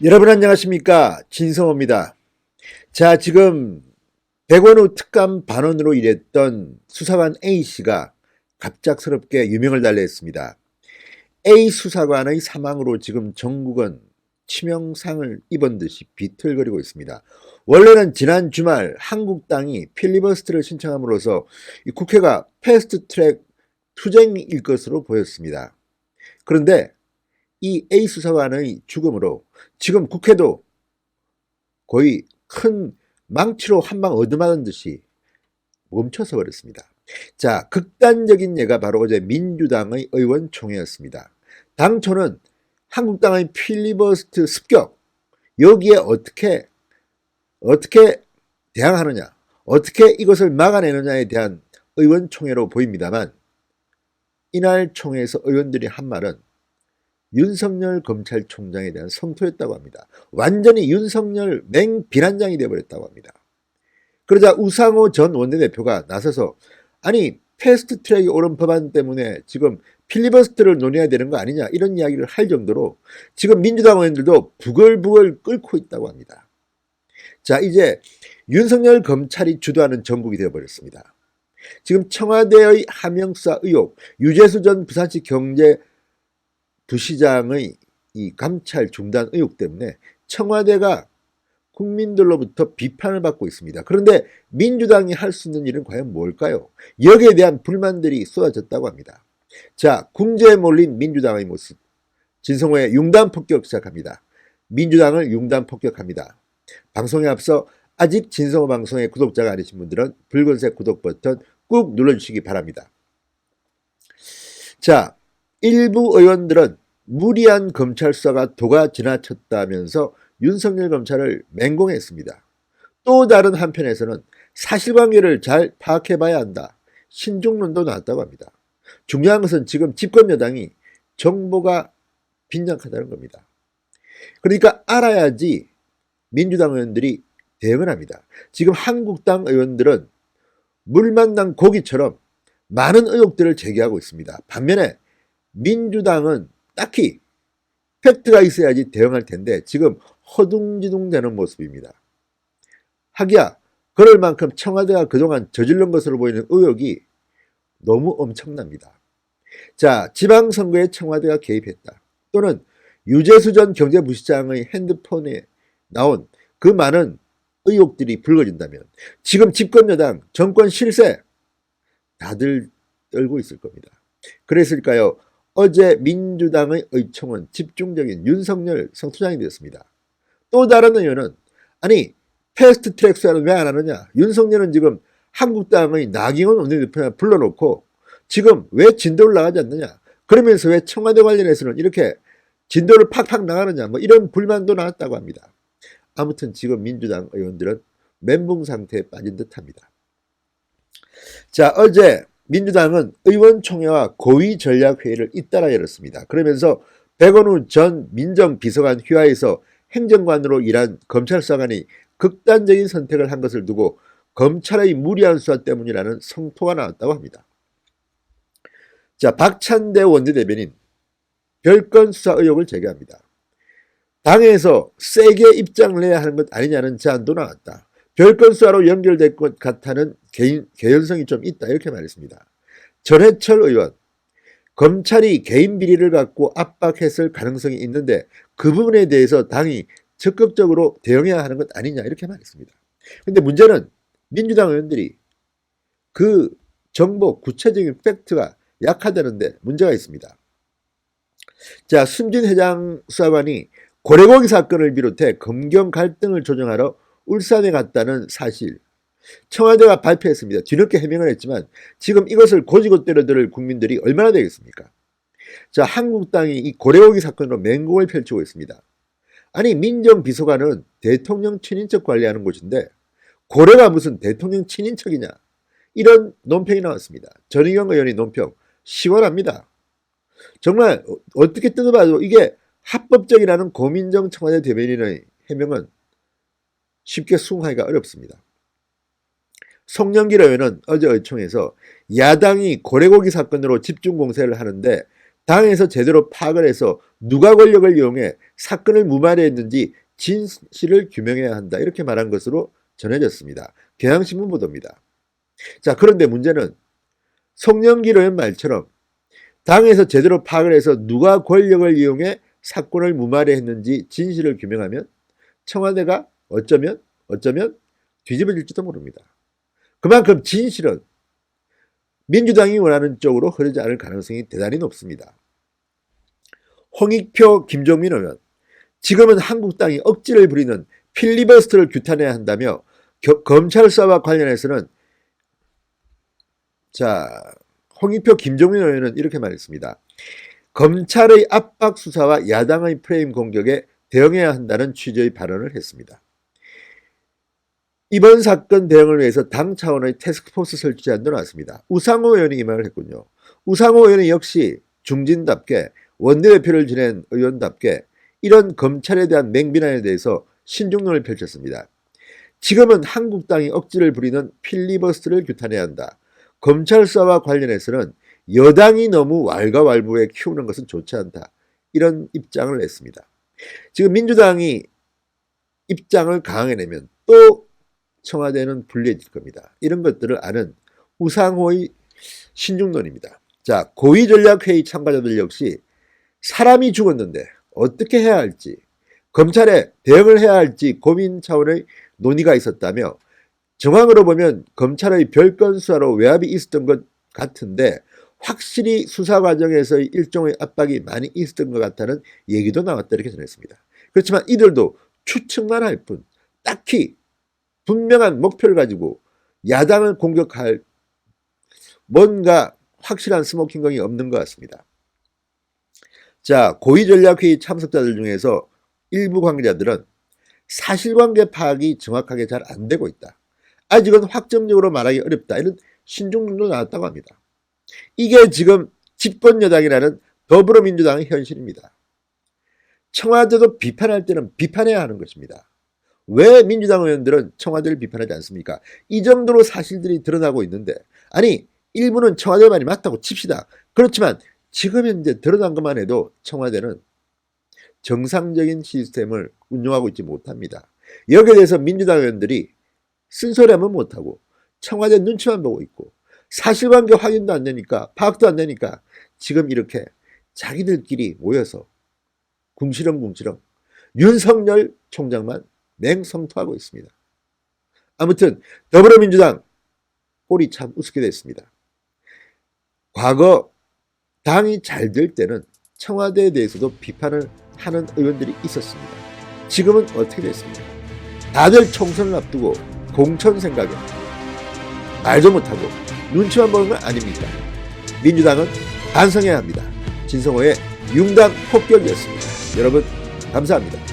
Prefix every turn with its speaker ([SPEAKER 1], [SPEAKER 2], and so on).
[SPEAKER 1] 여러분 안녕하십니까? 진성호입니다. 자, 지금 백원우 특감 반원으로 일했던 수사관 A씨가 갑작스럽게 유명을 달리했습니다. A 수사관의 사망으로 지금 전국은 치명상을 입은 듯이 비틀거리고 있습니다. 원래는 지난 주말 한국당이 필리버스터를 신청함으로써 이 국회가 패스트트랙 투쟁일 것으로 보였습니다. 그런데 이 A 수사관의 죽음으로 지금 국회도 거의 큰 망치로 한 방 얻어맞은 듯이 멈춰서 버렸습니다. 자, 극단적인 예가 바로 어제 민주당의 의원총회였습니다. 당초는 한국당의 필리버스트 습격, 여기에 어떻게 대항하느냐, 어떻게 이것을 막아내느냐에 대한 의원총회로 보입니다만, 이날 총회에서 의원들이 한 말은 윤석열 검찰총장에 대한 성토였다고 합니다. 완전히 윤석열 맹비난장이 되어버렸다고 합니다. 그러자 우상호 전 원내대표가 나서서 아니 패스트트랙에 오른 법안 때문에 지금 필리버스터를 논의해야 되는 거 아니냐 이런 이야기를 할 정도로 지금 민주당 의원들도 부글부글 끓고 있다고 합니다. 자, 이제 윤석열 검찰이 주도하는 전국이 되어버렸습니다. 지금 청와대의 하명수사 의혹, 유재수 전 부산시 경제부시장의 이 감찰 중단 의혹 때문에 청와대가 국민들로부터 비판을 받고 있습니다. 그런데 민주당이 할 수 있는 일은 과연 뭘까요? 여기에 대한 불만들이 쏟아졌다고 합니다. 자, 궁지에 몰린 민주당의 모습. 진성호의 융단 폭격 시작합니다. 민주당을 융단 폭격합니다. 방송에 앞서 아직 진성호 방송의 구독자가 아니신 분들은 붉은색 구독 버튼 꾹 눌러주시기 바랍니다. 자, 일부 의원들은 무리한 검찰 수사가 도가 지나쳤다면서 윤석열 검찰을 맹공했습니다. 또 다른 한편에서는 사실관계를 잘 파악해봐야 한다. 신중론도 나왔다고 합니다. 중요한 것은 지금 집권 여당이 정보가 빈약하다는 겁니다. 그러니까 알아야지 민주당 의원들이 대응을 합니다. 지금 한국당 의원들은 물 만난 고기처럼 많은 의혹들을 제기하고 있습니다. 반면에 민주당은 딱히 팩트가 있어야지 대응할 텐데 지금 허둥지둥 되는 모습입니다. 하기야 그럴 만큼 청와대가 그동안 저질른 것으로 보이는 의혹이 너무 엄청납니다. 자, 지방선거에 청와대가 개입했다. 또는 유재수 전 경제부시장의 핸드폰에 나온 그 많은 의혹들이 불거진다면 지금 집권여당 정권 실세 다들 떨고 있을 겁니다. 그랬을까요? 어제 민주당의 의총은 집중적인 윤석열 성토장이 되었습니다. 또 다른 의원은 아니 패스트트랙 수사는 왜 안 하느냐, 윤석열은 지금 한국당의 나경원 원내대표를 불러놓고 지금 왜 진도를 나가지 않느냐, 그러면서 왜 청와대 관련해서는 이렇게 진도를 팍팍 나가느냐, 뭐 이런 불만도 나왔다고 합니다. 아무튼 지금 민주당 의원들은 멘붕 상태에 빠진 듯합니다. 자, 어제 민주당은 의원총회와 고위전략회의를 잇따라 열었습니다. 그러면서 백원우 전 민정비서관 휘하에서 행정관으로 일한 검찰수사관이 극단적인 선택을 한 것을 두고 검찰의 무리한 수사 때문이라는 성토가 나왔다고 합니다. 자, 박찬대 원내대변인 별건 수사 의혹을 제기합니다. 당에서 세게 입장을 내야 하는 것 아니냐는 제안도 나왔다. 별건 수사로 연결될 것 같다는 개연성이 좀 있다 이렇게 말했습니다. 전해철 의원, 검찰이 개인 비리를 갖고 압박했을 가능성이 있는데 그 부분에 대해서 당이 적극적으로 대응해야 하는 것 아니냐 이렇게 말했습니다. 그런데 문제는 민주당 의원들이 그 정보 구체적인 팩트가 약하다는데 문제가 있습니다. 자, 숨진 해장 수사관이 고래고기 사건을 비롯해 검경 갈등을 조정하러 울산에 갔다는 사실 청와대가 발표했습니다. 뒤늦게 해명을 했지만 지금 이것을 고지고대로 들을 국민들이 얼마나 되겠습니까? 자, 한국당이 이 고래고기 사건으로 맹공을 펼치고 있습니다. 아니 민정비서관은 대통령 친인척 관리하는 곳인데 고래가 무슨 대통령 친인척이냐 이런 논평이 나왔습니다. 전희경 의원의 논평 시원합니다. 정말 어떻게 뜯어봐도 이게 합법적이라는 고민정 청와대 대변인의 해명은 쉽게 수긍하기가 어렵습니다. 송영길 의원은 어제 의총에서 야당이 고래고기 사건으로 집중 공세를 하는데 당에서 제대로 파악을 해서 누가 권력을 이용해 사건을 무마했는지 진실을 규명해야 한다. 이렇게 말한 것으로 전해졌습니다. 경향신문 보도입니다. 자, 그런데 문제는 송영길 의원 말처럼 당에서 제대로 파악을 해서 누가 권력을 이용해 사건을 무마했는지 진실을 규명하면 청와대가 어쩌면 뒤집어질지도 모릅니다. 그만큼 진실은 민주당이 원하는 쪽으로 흐르지 않을 가능성이 대단히 높습니다. 홍익표, 김종민 의원, 지금은 한국당이 억지를 부리는 필리버스터를 규탄해야 한다며 검찰 수사와 관련해서는 홍익표, 김종민 의원은 이렇게 말했습니다. 검찰의 압박 수사와 야당의 프레임 공격에 대응해야 한다는 취지의 발언을 했습니다. 이번 사건 대응을 위해서 당 차원의 태스크포스 설치 제안도 나왔습니다. 우상호 의원이 이 말을 했군요. 우상호 의원이 역시 중진답게 원내대표를 지낸 의원답게 이런 검찰에 대한 맹비난에 대해서 신중론을 펼쳤습니다. 지금은 한국당이 억지를 부리는 필리버스터를 규탄해야 한다. 검찰 수사와 관련해서는 여당이 너무 왈가왈부에 키우는 것은 좋지 않다. 이런 입장을 냈습니다. 지금 민주당이 입장을 강하게 내면 또 청와대는 불리해질 겁니다. 이런 것들을 아는 우상호의 신중론입니다. 자, 고위전략회의 참가자들 역시 사람이 죽었는데 어떻게 해야 할지, 검찰에 대응을 해야 할지 고민 차원의 논의가 있었다며 정황으로 보면 검찰의 별건 수사로 외압이 있었던 것 같은데 확실히 수사 과정에서의 일종의 압박이 많이 있었던 것 같다는 얘기도 나왔다 이렇게 전했습니다. 그렇지만 이들도 추측만 할 뿐 딱히 분명한 목표를 가지고 야당을 공격할 뭔가 확실한 스모킹건이 없는 것 같습니다. 자, 고위전략회의 참석자들 중에서 일부 관계자들은 사실관계 파악이 정확하게 잘 안 되고 있다. 아직은 확정적으로 말하기 어렵다. 이런 신중론도 나왔다고 합니다. 이게 지금 집권여당이라는 더불어민주당의 현실입니다. 청와대도 비판할 때는 비판해야 하는 것입니다. 왜 민주당 의원들은 청와대를 비판하지 않습니까? 이 정도로 사실들이 드러나고 있는데, 아니 일부는 청와대 말이 맞다고 칩시다. 그렇지만 지금 현재 드러난 것만 해도 청와대는 정상적인 시스템을 운영하고 있지 못합니다. 여기에 대해서 민주당 의원들이 쓴소리하면 못하고 청와대 눈치만 보고 있고 사실관계 확인도 안 되니까 파악도 안 되니까 지금 이렇게 자기들끼리 모여서 궁시렁궁시렁 윤석열 총장만 맹성토하고 있습니다. 아무튼 더불어민주당 꼴이 참 우습게 됐습니다. 과거 당이 잘 될 때는 청와대에 대해서도 비판을 하는 의원들이 있었습니다. 지금은 어떻게 됐습니까? 다들 총선을 앞두고 공천 생각에 말도 못하고 눈치만 보는 건 아닙니까? 민주당은 반성해야 합니다. 진성호의 융단 폭격이었습니다. 여러분 감사합니다.